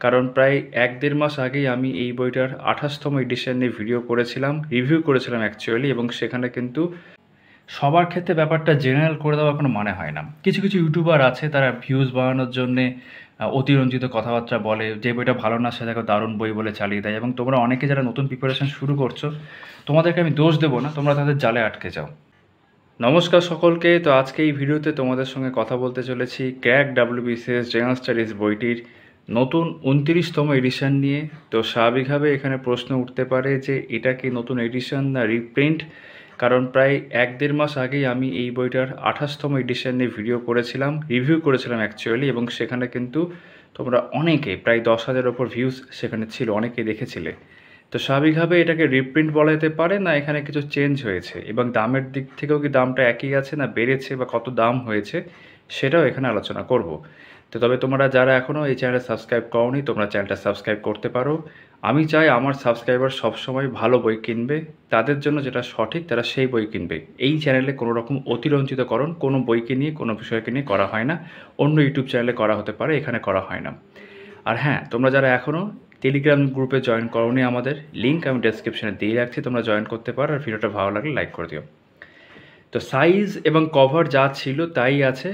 কারণ প্রায় ১-১.৫ মাস আগেই আমি এই বইটার ২৮তম এডিশন নিয়ে ভিডিও করেছিলাম, রিভিউ করেছিলাম অ্যাকচুয়ালি, এবং সেখানে কিন্তু সবার ক্ষেত্রে ব্যাপারটা জেনারেল করে দেওয়ার কোনো মানে হয় না। কিছু, কিছু ইউটিউবার আছে তারা ভিউজ বাড়ানোর জন্যে অতিরঞ্জিত কথাবার্তা বলে, যে বইটা ভালো না সেটাকে দারুণ বই বলে চালিয়ে দেয়, এবং তোমরা অনেকে যারা নতুন প্রিপারেশন শুরু করছো, তোমাদেরকে আমি দোষ দেবো না, তোমরা তাদের জালে আটকে যাও। নমস্কার সকলকে। তো আজকে এই ভিডিওতে তোমাদের সঙ্গে কথা বলতে চলেছি ক্র্যাক WBCS জেনারেল স্টাডিজ বইটির নতুন ২৯তম এডিশন নিয়ে। তো স্বাভাবিকভাবে এখানে প্রশ্ন উঠতে পারে যে এটা কি নতুন এডিশন না রিপ্রিন্ট, কারণ প্রায় ১-১.৫ মাস আগেই আমি এই বইটার ২৮তম এডিশন নিয়ে ভিডিও করেছিলাম, রিভিউ করেছিলাম অ্যাকচুয়ালি, এবং সেখানে কিন্তু তোমরা অনেকে প্রায় ১০,০০০ ওপর ভিউজ সেখানে ছিল, অনেকেই দেখেছিলে। তো স্বাভাবিকভাবে এটাকে রিপ্রিন্ট বলা যেতে পারে, না এখানে কিছু চেঞ্জ হয়েছে, এবং দামের দিক থেকেও কি দামটা একই আছে না বেড়েছে বা কত দাম হয়েছে সেটাও এখানে আলোচনা করব। তো তবে তোমরা যারা এখনও এই চ্যানেলটা সাবস্ক্রাইব করোনি, তোমরা চ্যানেলটা সাবস্ক্রাইব করতে পারো। আমি চাই আমার সাবস্ক্রাইবার সবসময় ভালো বই কিনবে, তাদের জন্য যেটা সঠিক তারা সেই বই কিনবে। এই চ্যানেলে কোনো রকম অতিরঞ্জিতকরণ কোনো বইকে নিয়ে কোনো বিষয়কে নিয়ে করা হয় না, অন্য ইউটিউব চ্যানেলে করা হতে পারে, এখানে করা হয় না। আর হ্যাঁ, তোমরা যারা এখনও টেলিগ্রাম গ্রুপে জয়েন করোনি, আমাদের লিঙ্ক আমি ডেসক্রিপশনে দিয়ে রাখছি, তোমরা জয়েন করতে পারো। আর ভিডিওটা ভালো লাগলে লাইক করে দিও। তো সাইজ এবং কভার যা ছিল তাই আছে।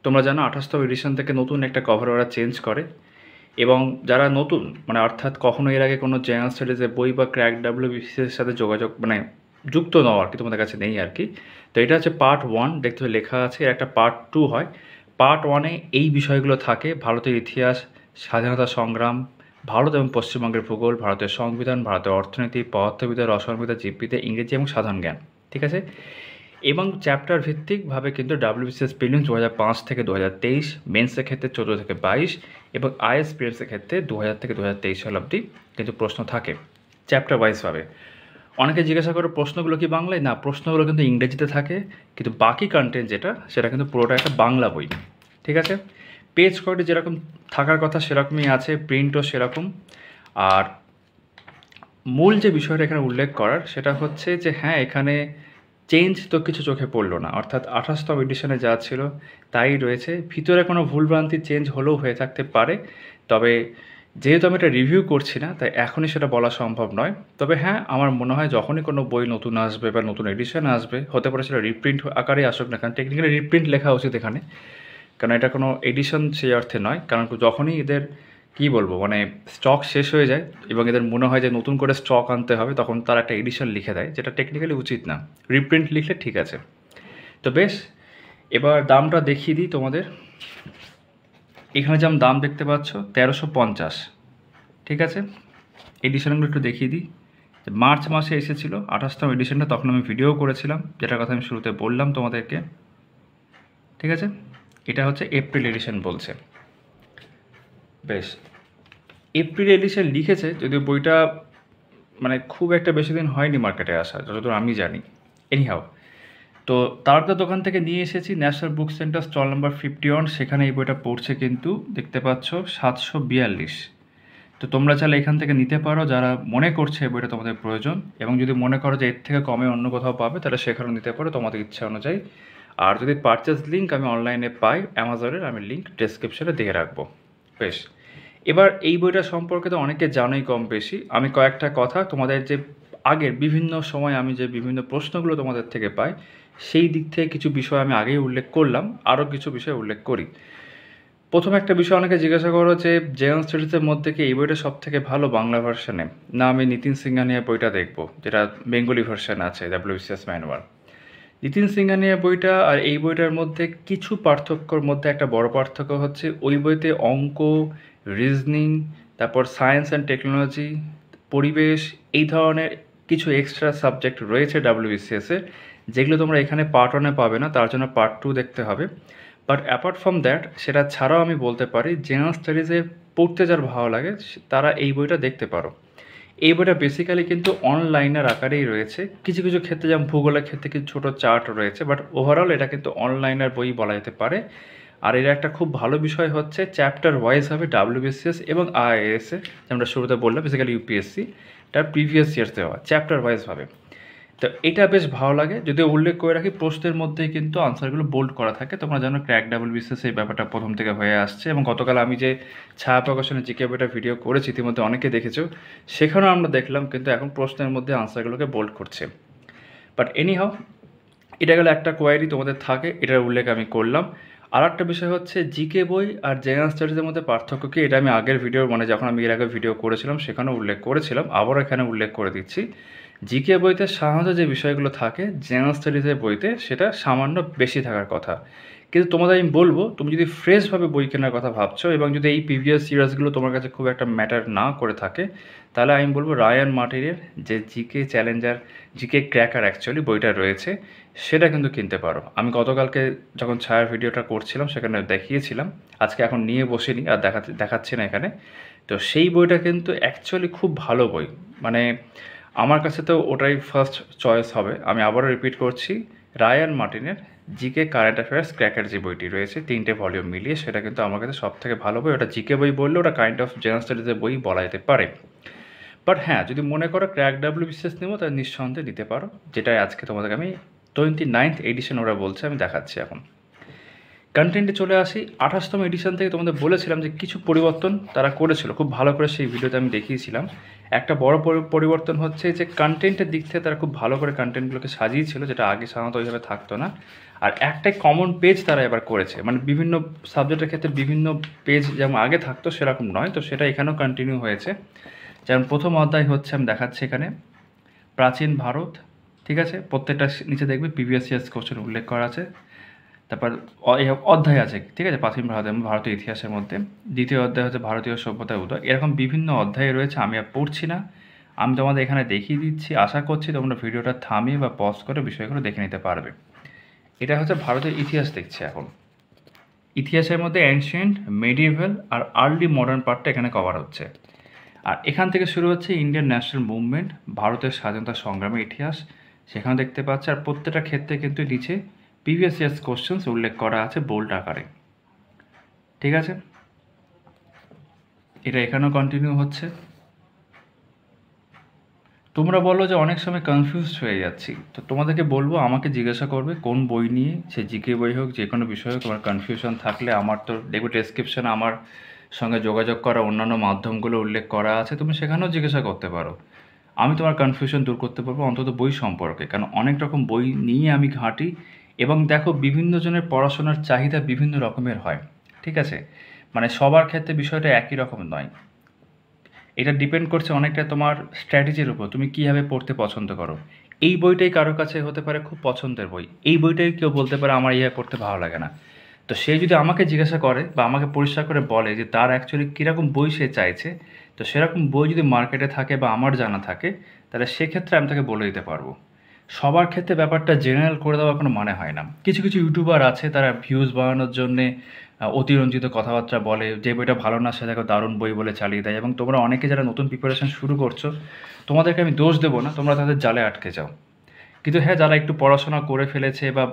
তোমরা জানো ২৮তম এডিশন থেকে নতুন একটা কভার ওরা চেঞ্জ করে, এবং যারা নতুন মানে অর্থাৎ কখনো এর আগে কোনো জেনারেল স্টাডিজের বই বা ক্র্যাক WBCS সাথে যোগাযোগ মানে যুক্ত নও আর কি, তোমাদের কাছে নেই আর কি। তো এটা হচ্ছে পার্ট 1, দেখতে লেখা আছে। এর একটা পার্ট 2 হয়। পার্ট 1-এ এই বিষয়গুলো থাকে: ভারতের ইতিহাস, স্বাধীনতা সংগ্রাম, ভারত এবং পশ্চিমবঙ্গের ভূগোল, ভারতের সংবিধান, ভারতের অর্থনীতি, পদার্থবিদ্যা, রসায়নবিদ্যা, জীববিদ্যা, ইংরেজি এবং সাধারণ জ্ঞান। ঠিক আছে? এবং চ্যাপ্টার ভিত্তিকভাবে কিন্তু WBCS প্রিলিমস ২০০৫ থেকে ২০২৩, মেন্সের ক্ষেত্রে ১৪ থেকে ২২, এবং IAS প্রিলিমসের ক্ষেত্রে ২০০০ থেকে ২০২৩ সাল অবধি কিন্তু প্রশ্ন থাকে চ্যাপ্টার ওয়াইজভাবে। অনেকে জিজ্ঞাসা করে প্রশ্নগুলো কি বাংলায়? না, প্রশ্নগুলো কিন্তু ইংরেজিতে থাকে, কিন্তু বাকি কন্টেন্ট যেটা সেটা কিন্তু পুরোটা একটা বাংলা বই। ঠিক আছে? পেজ কোয়ালিটি যেরকম থাকার কথা সেরকমই আছে, প্রিন্টও সেরকম। আর মূল যে বিষয়টা এখানে উল্লেখ করার সেটা হচ্ছে যে হ্যাঁ, এখানে চেঞ্জ তো কিছু চোখে পড়লো না, অর্থাৎ ২৮তম এডিশনে যা ছিল তাই রয়েছে। ভিতরে কোনো ভুলভ্রান্তি চেঞ্জ হলেও হয়ে থাকতে পারে, তবে যেহেতু আমি এটা রিভিউ করছি না তাই এখনই সেটা বলা সম্ভব নয়। তবে হ্যাঁ, আমার মনে হয় যখনই কোনো বই নতুন আসবে বা নতুন এডিশন আসবে, হতে পারে সেটা রিপ্রিন্ট আকারে আসুক না, কারণ টেকনিক্যালি রিপ্রিন্ট লেখা উচিত এখানে, কারণ এটা কোনো এডিশন সেই অর্থে নয়। কারণ যখনই এদের কী বলবো মানে স্টক শেষ হয়ে যায় এবং এদের মনে হয় যে নতুন করে স্টক আনতে হবে, তখন তারা একটা এডিশন লিখে দেয়, যেটা টেকনিক্যালি উচিত না। রিপ্রিন্ট লিখলে ঠিক আছে। তো বেশ, এবার দামটা দেখিয়ে দিই তোমাদের। এখানে যেমন দাম দেখতে পাচ্ছ ১৩৫০। ঠিক আছে? এডিশনগুলো একটু দেখিয়ে দিই। মার্চ মাসে এসেছিলো ২৮তম এডিশনটা, তখন আমি ভিডিও করেছিলাম, যেটার কথা আমি শুরুতে বললাম তোমাদেরকে। ঠিক আছে? এটা হচ্ছে এপ্রিল এডিশন বলছে। বেশ, এপ্রিল এডিশন লিখেছে, যদিও বইটা মানে খুব একটা বেশি দিন হয়নি মার্কেটে আসা, যতদূর আমি জানি। এনিহাও, তো তারকার দোকান থেকে নিয়ে এসেছি, national book centre stall number 51, সেখানে এই বইটা পড়ছে কিন্তু দেখতে পাচ্ছ ৭৪২। তো তোমরা চাইলে এখান থেকে নিতে পারো যারা মনে করছে এই বইটা তোমাদের প্রয়োজন, এবং যদি মনে করো যে এর থেকে কমে অন্য কোথাও পাবে তাহলে সেখানেও নিতে পারো তোমাদের ইচ্ছা অনুযায়ী। আর যদি পারচেস লিঙ্ক আমি অনলাইনে পাই অ্যামাজনের, আমি লিঙ্ক ডেসক্রিপশনে দিয়ে রাখবো। বেশ, এবার এই বইটা সম্পর্কে তো অনেকে জানোই কম বেশি। আমি কয়েকটা কথা তোমাদের যে আগের বিভিন্ন সময় আমি যে বিভিন্ন প্রশ্নগুলো তোমাদের থেকে পাই সেই দিক থেকে কিছু বিষয় আমি আগেই উল্লেখ করলাম, আরও কিছু বিষয় উল্লেখ করি। প্রথম একটা বিষয় অনেকে জিজ্ঞাসা করো যে জেনারেল স্টাডিজের মধ্যে কি এই বইটা সব থেকে ভালো বাংলা ভার্সানে, না আমি নিতিন সিংহানিয়ার বইটা দেখবো যেটা বেঙ্গলি ভার্সান আছে WBCS ম্যানুয়াল। নিতিন সিংহানিয়া বইটা আর এই বইটার মধ্যে কিছু পার্থক্যর মধ্যে একটা বড় পার্থক্য হচ্ছে ওই বইতে অঙ্ক, রিজনিং, তারপর সায়েন্স অ্যান্ড টেকনোলজি, পরিবেশ, এই ধরনের কিছু এক্সট্রা সাবজেক্ট রয়েছে WBCS-এর, যেগুলো তোমরা এখানে পার্ট 1-এ পাবে না, তার জন্য পার্ট 2 দেখতে হবে। বাট অ্যাপার্ট ফ্রম দ্যাট, সেটা ছাড়াও আমি বলতে পারি জেনারেল স্টাডিজে পড়তে যার ভালো লাগে তারা এই বইটা দেখতে পারো। এই বইটা বেসিক্যালি কিন্তু অনলাইনের আকারেই রয়েছে, কিছু কিছু ক্ষেত্রে যেমন ভূগোলের ক্ষেত্রে কিছু ছোটো চার্ট রয়েছে, বাট ওভারঅল এটা কিন্তু অনলাইনের বই বলা যেতে পারে। আর এর একটা খুব ভালো বিষয় হচ্ছে চ্যাপ্টার ওয়াইজ হবে WBCS এবং IAS-এ, আমরা শুরুতে বললাম বেসিক্যালি UPSC তার প্রিভিয়াস ইয়ার্স দেওয়া চ্যাপ্টার ওয়াইজ হবে। তো এটা বেশ ভালো লাগে। যদিও উল্লেখ করে রাখি প্রশ্নের মধ্যেই কিন্তু আনসারগুলো বোল্ড করা থাকে। তোমরা জানো ক্র্যাক ডাবল বিসিএস এই ব্যাপারটা ১ম থেকে হয়ে আসছে এবং গতকাল আমি যে ছায়া প্রকাশনের জিকে বইটার ভিডিও করেছি ইতিমধ্যে অনেকে দেখেছো। সেখানেও আমরা দেখলাম কিন্তু এখন প্রশ্নের মধ্যে আনসারগুলোকে বোল্ড করছে। বাট এনিহাউ এটা গেলে একটা কোয়ারি তোমাদের থাকে, এটার উল্লেখ আমি করলাম। আর একটা বিষয় হচ্ছে জিকে বই আর জেনারেল স্টাডিজের মধ্যে পার্থক্য কি, এটা আমি আগের ভিডিও মানে যখন আমি এর আগে ভিডিও করেছিলাম সেখানেও উল্লেখ করেছিলাম, আবারও এখানে উল্লেখ করে দিচ্ছি। জিকে বইতে সাধারণত যে বিষয়গুলো থাকে জেনারেল স্টাডিজের বইতে সেটা সামান্য বেশি থাকার কথা। কিন্তু তোমাদের আমি বলবো, তুমি যদি ফ্রেশভাবে বই কেনার কথা ভাবছো এবং যদি এই প্রিভিয়াস সিরিজগুলো তোমার কাছে খুব একটা ম্যাটার না করে থাকে, তাহলে আমি বলবো রায়ান মার্টিনের যে GK Challenger, GK cracker actually বইটা রয়েছে সেটা কিন্তু কিনতে পারো। আমি গতকালকে যখন ছায়ার ভিডিওটা করছিলাম সেখানে দেখিয়েছিলাম, আজকে এখন নিয়ে বসিনি আর দেখাচ্ছি না এখানে। তো সেই বইটা কিন্তু অ্যাকচুয়ালি খুব ভালো বই, মানে আমার কাছে তো ওটাই ফার্স্ট চয়েস হবে। আমি আবারও রিপিট করছি, রায়ান মার্টিনের জিকে কারেন্ট অ্যাফেয়ার্স ক্র্যাকার যে বইটি রয়েছে 3টে ভলিউম মিলিয়ে, সেটা কিন্তু আমার কাছে সবথেকে ভালো বই। ওটা জিকে বই বললে ওটা কাইন্ড অফ জেনারেল স্টাডিজের বই বলা যেতে পারে। বাট হ্যাঁ, যদি মনে করো ক্র্যাক ডাব্লিউ বিসিএস নেবো তাহলে নিঃসন্দেহে নিতে পারো, যেটা আজকে তোমাদেরকে আমি 29th এডিশন ওরা বলছে আমি দেখাচ্ছি। এখন কন্টেন্টে চলে আসি। 28তম এডিশন থেকে তোমাদের বলেছিলাম যে কিছু পরিবর্তন তারা করেছিল, খুব ভালো করে সেই ভিডিওতে আমি দেখিয়েছিলাম। একটা বড় পরিবর্তন হচ্ছে যে কন্টেন্টের দিক থেকে তারা খুব ভালো করে কন্টেন্টগুলোকে সাজিয়েছিল, যেটা আগে সাধারণত ওইভাবে থাকতো না। আর একটাই কমন পেজ তারা এবার করেছে, মানে বিভিন্ন সাবজেক্টের ক্ষেত্রে বিভিন্ন পেজ যেমন আগে থাকতো সেরকম নয়, তো সেটা এখানেও কন্টিনিউ হয়েছে। যেমন প্রথম অধ্যায় হচ্ছে, আমি দেখাচ্ছি এখানে, প্রাচীন ভারত। ঠিক আছে, প্রত্যেকটা নিচে দেখবে প্রিভিয়াস ইয়ার্স কোশ্চেন উল্লেখ করা আছে। তারপর অধ্যায় আছে, ঠিক আছে, প্রাচীন ভারত এবং ভারতীয় ইতিহাসের মধ্যে। দ্বিতীয় অধ্যায় হচ্ছে ভারতীয় সভ্যতার উদয়। এরকম বিভিন্ন অধ্যায় রয়েছে, আমি আর পড়ছি না, আমি তোমাদের এখানে দেখিয়ে দিচ্ছি। আশা করছি তোমরা ভিডিওটা থামিয়ে বা পজ করে বিষয়গুলো দেখে নিতে পারবে। এটা হচ্ছে ভারতের ইতিহাস দেখছি এখন। ইতিহাসের মধ্যে অ্যানশিয়েন্ট, মেডিভেল আর আর্লি মডার্ন পার্টটা এখানে কভার হচ্ছে। আর এখান থেকে শুরু হচ্ছে ইন্ডিয়ান ন্যাশনাল মুভমেন্ট, ভারতের স্বাধীনতা সংগ্রামের ইতিহাস, সেখানে দেখতে পাচ্ছে। আর প্রত্যেকটা ক্ষেত্রে কিন্তু নিচে প্রিভিয়াস ইয়ার্স কোশ্চেন্স উল্লেখ করা আছে বোল্ড আকারে। ঠিক আছে, এটা এখানেও কন্টিনিউ হচ্ছে। তোমরা বলো যে অনেক সময় কনফিউজড হয়ে যাচ্ছি, তো তোমাদেরকে বলবো আমাকে জিজ্ঞাসা করবে কোন বই নিয়ে, সে জিকে বই হোক যে কোনো বিষয় হোক, তোমার কনফিউশন থাকলে আমার তো দেখবে ডেসক্রিপশানে আমার সঙ্গে যোগাযোগ করা অন্যান্য মাধ্যমগুলো উল্লেখ করা আছে, তুমি সেখানেও জিজ্ঞাসা করতে পারো। আমি তোমার কনফিউশন দূর করতে পারবো অন্তত বই সম্পর্কে, কারণ অনেক রকম বই নিয়ে আমি ঘাঁটি। এবং দেখো বিভিন্ন জনের পড়াশোনার চাহিদা বিভিন্ন রকমের হয়, ঠিক আছে, মানে সবার ক্ষেত্রে বিষয়টা একই রকম নয়। এটা ডিপেন্ড করছে অনেকটা তোমার স্ট্র্যাটেজির উপর, তুমি কীভাবে পড়তে পছন্দ করো। এই বইটাই কারো কাছে হতে পারে খুব পছন্দের বই, এই বইটাই কেউ বলতে পারে আমার ইয়ে পড়তে ভালো লাগে না। তো সে যদি আমাকে জিজ্ঞাসা করে বা আমাকে পরিষ্কার করে বলে যে তার অ্যাকচুয়ালি কীরকম বই সে চাইছে, তো সেরকম বই যদি মার্কেটে থাকে বা আমার জানা থাকে, তাহলে সেক্ষেত্রে আমি তাকে বলে দিতে পারবো। সবার ক্ষেত্রে ব্যাপারটা জেনারেল করে দেওয়ার কোনো মানে হয় না। কিছু কিছু ইউটিউবার আছে তারা ভিউজ বাড়ানোর জন্যে অতিরঞ্জিত কথাবার্তা বলে, যে বইটা ভালো না সেটাকে দারুণ বই বলে চালিয়ে দেয়। এবং তোমরা অনেকে যারা নতুন প্রিপারেশন শুরু করছো, তোমাদেরকে আমি দোষ দেবো না, তোমরা তাদের জালে আটকে যাও। কিন্তু হ্যাঁ, যারা একটু পড়াশোনা করে ফেলেছে বা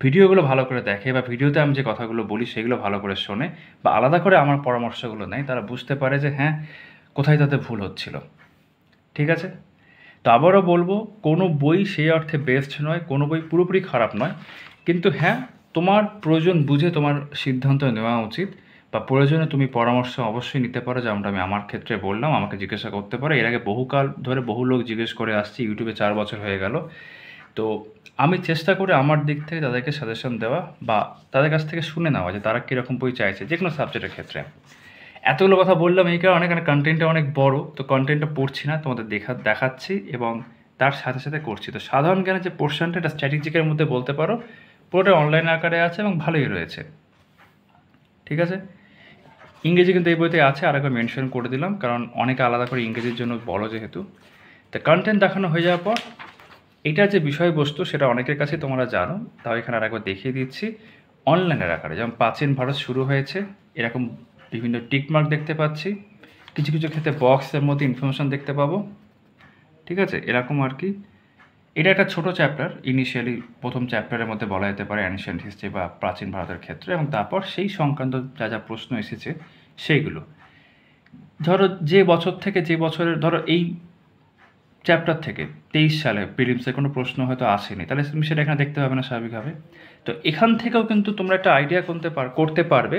ভিডিওগুলো ভালো করে দেখে বা ভিডিওতে আমি যে কথাগুলো বলি সেগুলো ভালো করে শোনে বা আলাদা করে আমার পরামর্শগুলো নেয়, তারা বুঝতে পারে যে হ্যাঁ কোথায় তাদের ভুল হচ্ছিল। ঠিক আছে, তো আবারও বলবো, কোনো বই সেই অর্থে বেস্ট নয়, কোনো বই পুরোপুরি খারাপ নয়। কিন্তু হ্যাঁ, তোমার প্রয়োজন বুঝে তোমার সিদ্ধান্ত নেওয়া উচিত, বা প্রয়োজনে তুমি পরামর্শ অবশ্যই নিতে পারো, যেমনটা আমি আমার ক্ষেত্রে বললাম, আমাকে জিজ্ঞাসা করতে পারো। এর আগে বহুকাল ধরে বহু লোক জিজ্ঞেস করে আসছি, ইউটিউবে 4 বছর হয়ে গেল। তো আমি চেষ্টা করি আমার দিক থেকে তাদেরকে সাজেশন দেওয়া বা তাদের কাছ থেকে শুনে নেওয়া যে তারা কীরকম বই চাইছে যে কোনো সাবজেক্টের ক্ষেত্রে। এতগুলো কথা বললাম এই কারণে, কারণ কন্টেন্টটা অনেক বড়, তো কন্টেন্টটা পড়ছি না, তোমাদের দেখাচ্ছি এবং তার সাথে সাথে করছি। তো সাধারণ জ্ঞানের যে পোর্শনটা, এটা স্ট্র্যাটেজিকের মধ্যে বলতে পারো, পুরোটা অনলাইন আকারে আছে এবং ভালোই রয়েছে। ঠিক আছে, ইংরেজি কিন্তু এই বইতে আছে, আরেকবার মেনশন করে দিলাম, কারণ অনেকে আলাদা করে ইংরেজির জন্য বলো যেহেতু। তো কন্টেন্ট দেখানো হয়ে যাওয়ার পর এটা যে বিষয়বস্তু সেটা অনেকের কাছে তোমরা জানো, তাও এখানে আরেকবার দেখিয়ে দিচ্ছি অনলাইনের আকারে। যেমন প্রাচীন ভারত শুরু হয়েছে, এরকম বিভিন্ন টিকমার্ক দেখতে পাচ্ছি, কিছু কিছু ক্ষেত্রে বক্সের মধ্যে ইনফরমেশান দেখতে পাবো। ঠিক আছে, এরকম আর কি। এটা একটা ছোটো চ্যাপ্টার, ইনিশিয়ালি প্রথম চ্যাপ্টারের মধ্যে বলা যেতে পারে অ্যানশিয়েন্ট হিস্ট্রি বা প্রাচীন ভারতের ক্ষেত্রে, এবং তারপর সেই সংক্রান্ত যা যা প্রশ্ন এসেছে সেইগুলো। ধরো যে বছর থেকে যে বছরের, ধরো এই চ্যাপ্টার থেকে 23 সালে প্রিলিমসে কোনো প্রশ্ন হয়তো আসেনি, তাহলে তুমি সেটা এখানে দেখতে পাবে না স্বাভাবিকভাবে। তো এখান থেকেও কিন্তু তোমরা একটা আইডিয়া করতে পারবে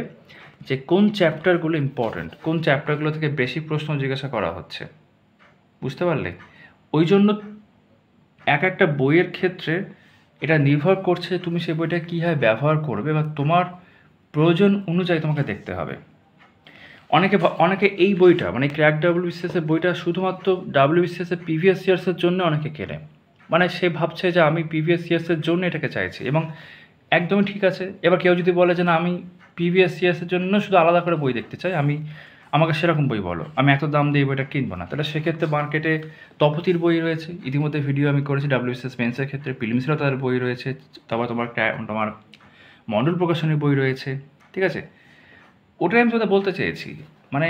যে কোন চ্যাপ্টারগুলো ইম্পর্ট্যান্ট, কোন চ্যাপ্টারগুলো থেকে বেশি প্রশ্ন জিজ্ঞাসা করা হচ্ছে, বুঝতে পারলে? ওই জন্য এক একটা বইয়ের ক্ষেত্রে এটা নির্ভর করছে তুমি সেই বইটা কীভাবে ব্যবহার করবে বা তোমার প্রয়োজন অনুযায়ী তোমাকে দেখতে হবে। অনেকে এই বইটা মানে ক্র্যাক ডাব্লিউবিসিএসের বইটা শুধুমাত্র ডাব্লিউবিসিএসের প্রিভিয়াস ইয়ার্সের জন্য অনেকে কেনে, মানে সে ভাবছে যে আমি প্রিভিয়াস ইয়ার্সের জন্য এটাকে চাইছি, এবং একদমই ঠিক আছে। এবার কেউ যদি বলে যে না আমি প্রিভিয়াস ইয়ার্সের জন্য শুধু আলাদা করে বই দেখতে চাই, আমাকে সেরকম বই বলো, আমি এত দাম দিয়ে এই বইটা কিনবো না, তাহলে সেক্ষেত্রে মার্কেটে তপতির বই রয়েছে, ইতিমধ্যে ভিডিও আমি করেছি ডাব্লিউবিসিএস মেন্সের ক্ষেত্রে, প্রিলিমসেরও তাদের বই রয়েছে, তারপর তোমার মণ্ডল প্রকাশনের বই রয়েছে, ঠিক আছে? ওটাই আমি তোমাদের বলতে চেয়েছি, মানে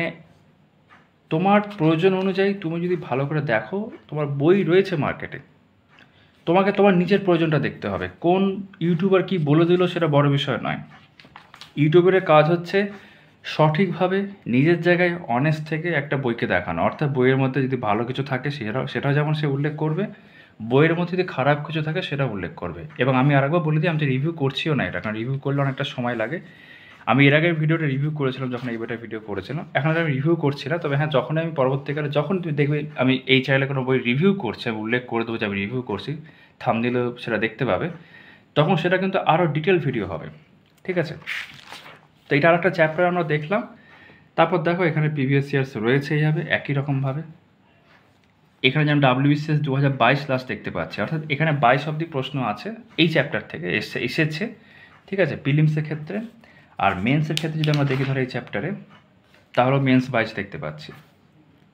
তোমার প্রয়োজন অনুযায়ী তুমি যদি ভালো করে দেখো, তোমার বই রয়েছে মার্কেটে, তোমাকে তোমার নিজের প্রয়োজনটা দেখতে হবে। কোন ইউটিউবার কি বলে দিল সেটা বড় বিষয় নয়। ইউটিউবের কাজ হচ্ছে সঠিকভাবে নিজের জায়গায় অনেস্ট থেকে একটা বইকে দেখানো, অর্থাৎ বইয়ের মধ্যে যদি ভালো কিছু থাকে সেটাও যেমন সে উল্লেখ করবে, বইয়ের মধ্যে যদি খারাপ কিছু থাকে সেটা উল্লেখ করবে। এবং আমি আরেকবার বলে দিই, আমি তো রিভিউ করছিও না এটা, কারণ রিভিউ করলে অনেকটা সময় লাগে। আমি এর আগের ভিডিওটা রিভিউ করেছিলাম যখন এই বইটা ভিডিও করেছিলাম, এখন আমি রিভিউ করছি না। তবে হ্যাঁ, যখন আমি পরবর্তীকালে যখন তুমি দেখবে আমি এই চ্যানেলে কোনো বই রিভিউ করছি, আমি উল্লেখ করে দেবো যে আমি রিভিউ করছি, থাম্বনেইলেও সেটা দেখতে পাবে, তখন সেটা কিন্তু আরও ডিটেল ভিডিও হবে, ঠিক আছে? তো এটা আরেকটা চ্যাপ্টার আমরা দেখলাম। তারপর দেখো এখানে প্রিভিয়াস ইয়ার্স রয়েছে এইভাবে একই রকমভাবে। এখানে যেমন ডাব্লিউবিসিএস 2022 লাস্ট দেখতে পাচ্ছি, অর্থাৎ এখানে 22 অবধি প্রশ্ন আছে এই চ্যাপ্টার থেকে এসেছে, ঠিক আছে, প্রিলিমসের ক্ষেত্রে। আর মেন্সের ক্ষেত্রে যদি আমরা দেখি ধরো এই চ্যাপ্টারে, তাহলে মেন্স 22 দেখতে পাচ্ছি,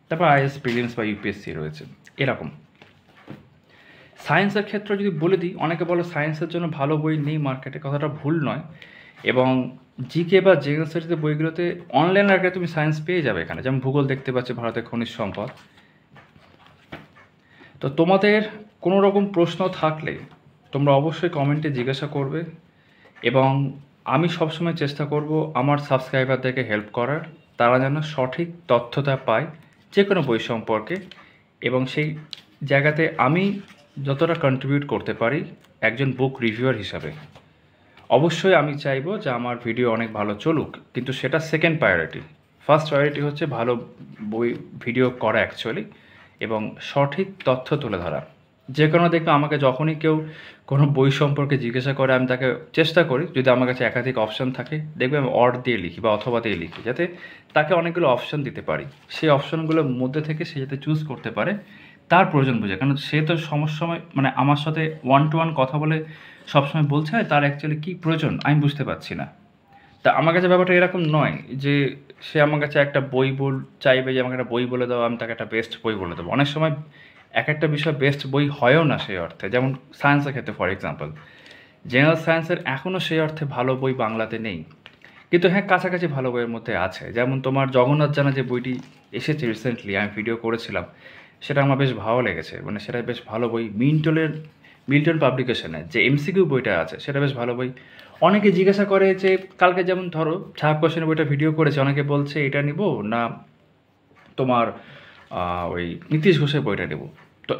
তারপর আইএস প্রিলিমস বা ইউপিএসসি রয়েছে এরকম। সায়েন্সের ক্ষেত্রে যদি বলে দিই, অনেকে বলে সায়েন্সের জন্য ভালো বই নেই মার্কেটে, কথাটা ভুল নয়। এবং জিকে বা জেনারেল স্টাডিজের বইগুলোতে অনলাইন আগে তুমি সায়েন্স পেয়ে যাবে এখানে, যেমন ভূগোল দেখতে পাচ্ছি, ভারতের খনিজ সম্পদ। তো তোমাদের কোনো রকম প্রশ্ন থাকলে তোমরা অবশ্যই কমেন্টে জিজ্ঞাসা করবে, এবং আমি সবসময় চেষ্টা করব আমার সাবস্ক্রাইবারদেরকে হেল্প করার, তারা যেন সঠিক তথ্যটা পায় যে কোনো বই সম্পর্কে, এবং সেই জায়গাতে আমি যতটা কন্ট্রিবিউট করতে পারি একজন বুক রিভিউয়ার হিসাবে। অবশ্যই আমি চাইবো যে আমার ভিডিও অনেক ভালো চলুক, কিন্তু সেটা সেকেন্ড প্রায়োরিটি। ফার্স্ট প্রায়োরিটি হচ্ছে ভালো বই ভিডিও করা অ্যাকচুয়ালি, এবং সঠিক তথ্য তুলে ধরা। যে কোনো দেখবে আমাকে যখনই কেউ কোনো বই সম্পর্কে জিজ্ঞাসা করে, আমি তাকে চেষ্টা করি, যদি আমার কাছে একাধিক অপশান থাকে, দেখবে আমি অর দিয়ে লিখি বা অথবা দিয়ে লিখি, যাতে তাকে অনেকগুলো অপশান দিতে পারি, সেই অপশানগুলোর মধ্যে থেকে সে যাতে চুজ করতে পারে তার প্রয়োজন বুঝে। কারণ সে তো সময় মানে আমার সাথে ওয়ান টু ওয়ান কথা বলে সবসময় বলছে তার অ্যাকচুয়ালি কী প্রয়োজন আমি বুঝতে পারছি না। তা আমার কাছে ব্যাপারটা এরকম নয় যে সে আমার কাছে একটা বই চাইবে যে আমাকে একটা বই বলে দাও, আমি তাকে একটা বেস্ট বই বলে দেবো। অনেক সময় এক একটা বিষয় বেস্ট বই হয়ও না সেই অর্থে, যেমন সায়েন্সের ক্ষেত্রে ফর এক্সাম্পল জেনারেল সায়েন্সের এখনও সেই অর্থে ভালো বই বাংলাতে নেই, কিন্তু হ্যাঁ কাছাকাছি ভালো বইয়ের মধ্যে আছে। যেমন তোমার জগন্নাথ জানা যে বইটি এসেছে রিসেন্টলি, আমি ভিডিও করেছিলাম, সেটা আমার বেশ ভালো লেগেছে, মানে সেটা বেশ ভালো বই। মিল্টন পাবলিকেশনের যে এমসিকিউ বইটা আছে সেটা বেশ ভালো বই। অনেকে জিজ্ঞাসা করে যে কালকে যেমন ধরো ছাপ কোশ্চেনের বইটা ভিডিও করেছে, অনেকে বলছে এটা নিব না তোমার ওই নীতিশ ঘোষের বইটা নেব। তো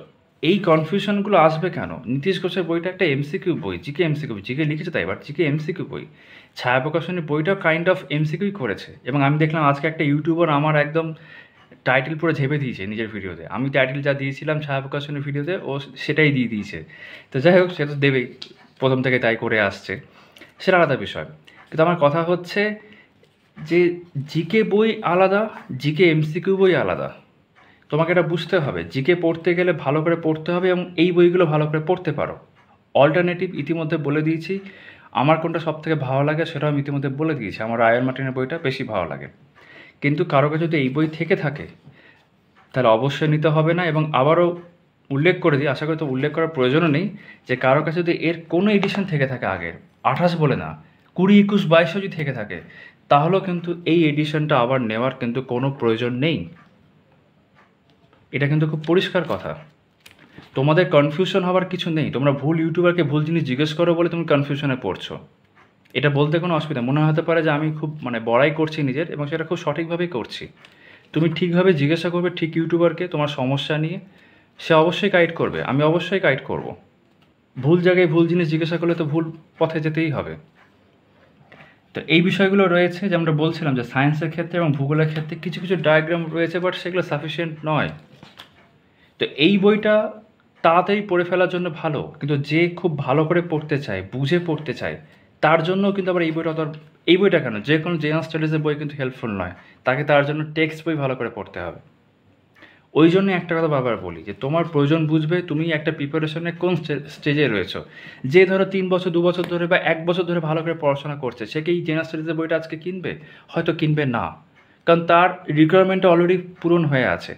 এই কনফিউশনগুলো আসবে কেন? নীতিশ ঘোষের বইটা একটা এমসিকিউ বই, জিকে এমসিকিউ, জিকে লিখেছে তাই, এবার জিকে এমসিকিউ বই। ছায়া প্রকাশনের বইটাও কাইন্ড অফ এমসিকিউই করেছে, এবং আমি দেখলাম আজকে একটা ইউটিউবার আমার একদম টাইটেল পুরো ঝেপে দিয়েছে নিজের ভিডিওতে। আমি টাইটেল যা দিয়েছিলাম ছায়া প্রকাশনের ভিডিওতে, ও সেটাই দিয়ে দিয়েছে। তো যাই হোক, সে তো দেবেই, প্রথম থেকে তাই করে আসছে, সেটা আলাদা বিষয়। কিন্তু আমার কথা হচ্ছে যে জিকে বই আলাদা, জিকে এমসিকিউ বই আলাদা। তোমাকে এটা বুঝতে হবে, জিকে পড়তে গেলে ভালো করে পড়তে হবে, এবং এই বইগুলো ভালো করে পড়তে পারো। অল্টারনেটিভ ইতিমধ্যে বলে দিয়েছি, আমার কোনটা সবথেকে ভালো লাগে সেটাও আমি ইতিমধ্যে বলে দিয়েছি, আমার আয়ন মার্টিনের বইটা বেশি ভালো লাগে। কিন্তু কারো কাছে যদি এই বই থেকে থাকে তাহলে অবশ্যই নিতে হবে না। এবং আবারও উল্লেখ করে দিই, আশা করি তো উল্লেখ করার প্রয়োজনও নেই, যে কারো কাছে যদি এর কোনো এডিশন থেকে থাকে আগের 28 বলে না 20, 21, 22 যদি থেকে থাকে, তাহলেও কিন্তু এই এডিশনটা আবার নেওয়ার কিন্তু কোনো প্রয়োজন নেই। এটা কিন্তু খুব পরিষ্কার কথা। তোমাদের কনফিউশন হওয়ার কিছু নেই, তোমরা ভুল ইউটিউবারকে ভুল জিনিস জিজ্ঞেস করো বলে তুমি কনফিউশনে পড়ছো, এটা বলতে কোনো অসুবিধা মনে হতে পারে যে আমি খুব বড়াই করছি নিজের, এবং সেটা খুব সঠিকভাবেই করছি। তুমি ঠিকভাবে জিজ্ঞাসা করবে ঠিক ইউটিউবারকে তোমার সমস্যা নিয়ে, সে অবশ্যই গাইড করবে, আমি অবশ্যই গাইড করব। ভুল জায়গায় ভুল জিনিস জিজ্ঞাসা করলে তো ভুল পথে যেতেই হবে। তো এই বিষয়গুলো রয়েছে যে আমরা বলছিলাম যে সায়েন্সের ক্ষেত্রে এবং ভূগোলের ক্ষেত্রে কিছু কিছু ডায়াগ্রাম রয়েছে, বাট সেগুলো সাফিসিয়েন্ট নয়। তো এই বইটা তাড়াতাড়ি পড়ে ফেলার জন্য ভালো, কিন্তু যে খুব ভালো করে পড়তে চায়, বুঝে পড়তে চায়, তার জন্য কিন্তু আবার এই বইটা কেন, যে কোনো জেনারেল স্টাডিজের বই কিন্তু হেল্পফুল নয়। তাকে তার জন্য টেক্সট বই ভালো করে পড়তে হবে। ওই জন্য একটা কথা বারবার বলি যে তোমার প্রয়োজন বুঝবে তুমি একটা প্রিপারেশনে কোন স্টেজে রয়েছো। যে ধরো 3 বছর 2 বছর ধরে বা 1 বছর ধরে ভালো করে পড়াশোনা করছে, সে কি এই জেনারেল স্টাডিজের বইটা আজকে কিনবে? হয়তো কিনবে না, কারণ তার রিকোয়ারমেন্টটা অলরেডি পূরণ হয়ে আছে।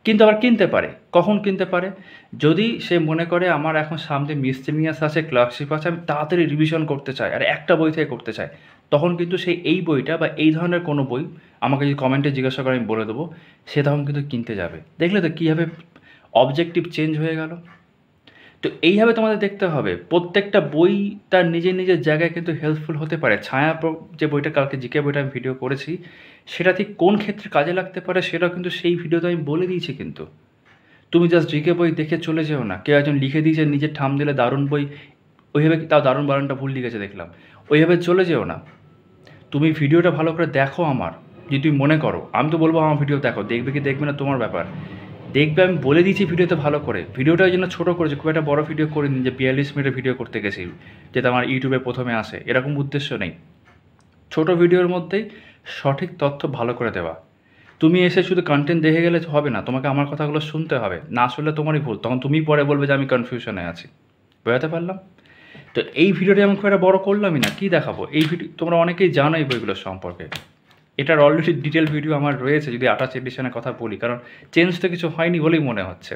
কিন্তু আবার কিনতে পারে, কখন কিনতে পারে? যদি সে মনে করে আমার এখন সামনে মিসচেলিনিয়াস আছে, ক্লার্কশিপ আছে, আমি তাড়াতাড়ি রিভিশন করতে চাই আর একটা বই থেকে করতে চাই, তখন কিন্তু সে এই বইটা বা এই ধরনের কোনো বই আমাকে যদি কমেন্টে জিজ্ঞাসা করে আমি বলে দেবো, সে তখন কিন্তু কিনতে যাবে। দেখলে তো কীভাবে অবজেক্টিভ চেঞ্জ হয়ে গেল? তো এইভাবে তোমাদের দেখতে হবে প্রত্যেকটা বই তার নিজের নিজের জায়গায় কিন্তু হেল্পফুল হতে পারে। যে বইটা কালকে জিকে বইটা আমি ভিডিও করেছি, সেটা ঠিক কোন ক্ষেত্রে কাজে লাগতে পারে সেটাও কিন্তু সেই ভিডিওতে আমি বলে দিয়েছি। কিন্তু তুমি জাস্ট জিকে বই দেখে চলে যেও না। কেউ একজন লিখে দিয়েছে নিজের ঠাম দিলে দারুণ বই, ওইভাবে তাও দারুণ বানানটা ভুল লিখেছে দেখলাম, ওইভাবে চলে যেও না। তুমি ভিডিওটা ভালো করে দেখো আমার, যদি তুমি মনে করো। আমি তো বলবো আমার ভিডিও দেখো, দেখবে কি দেখবে না তোমার ব্যাপার। দেখবে আমি বলে দিয়েছি ভিডিওতে ভালো করে। ভিডিওটা ওই জন্য ছোটো করেছি, খুব একটা বড় ভিডিও করিনি যে 42 মিনিটের ভিডিও করতে গেছি যেটা আমার ইউটিউবে প্রথমে আসে, এরকম উদ্দেশ্য নেই। ছোট ভিডিওর মধ্যেই সঠিক তথ্য ভালো করে দেওয়া। তুমি এসে শুধু কন্টেন্ট দেখে গেলে হবে না, তোমাকে আমার কথাগুলো শুনতে হবে। না শুনলে তোমারই ভুল, তখন তুমি পরে বলবে যে আমি কনফিউশনে আছি। বোঝাতে পারলাম? তো এই ভিডিওটা আমি খুব একটা বড় করলামই না, কী দেখাবো? এই ভিডিও তোমরা অনেকেই জানো এই বইগুলোর সম্পর্কে। এটার অলরেডি ডিটেল ভিডিও আমার রয়েছে যদি 28 এডিশনের কথা বলি, কারণ চেঞ্জ তো কিছু হয়নি বলেই মনে হচ্ছে।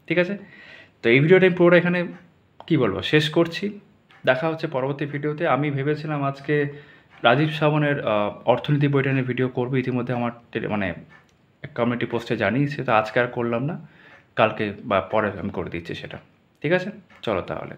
ঠিক আছে? তো এই ভিডিওটা আমি পুরোটা এখানে কী বলবো শেষ করছি। দেখা হচ্ছে পরবর্তী ভিডিওতে। আমি ভেবেছিলাম আজকে রাজীব সাবনের অর্থনীতি বইটা নিয়ে ভিডিও করবো, ইতিমধ্যে আমার মানে কমিউনিটি পোস্টে জানিয়েছি, তো আজকে আর করলাম না, কালকে বা পরে আমি করে দিচ্ছি সেটা। ঠিক আছে? চলো তাহলে।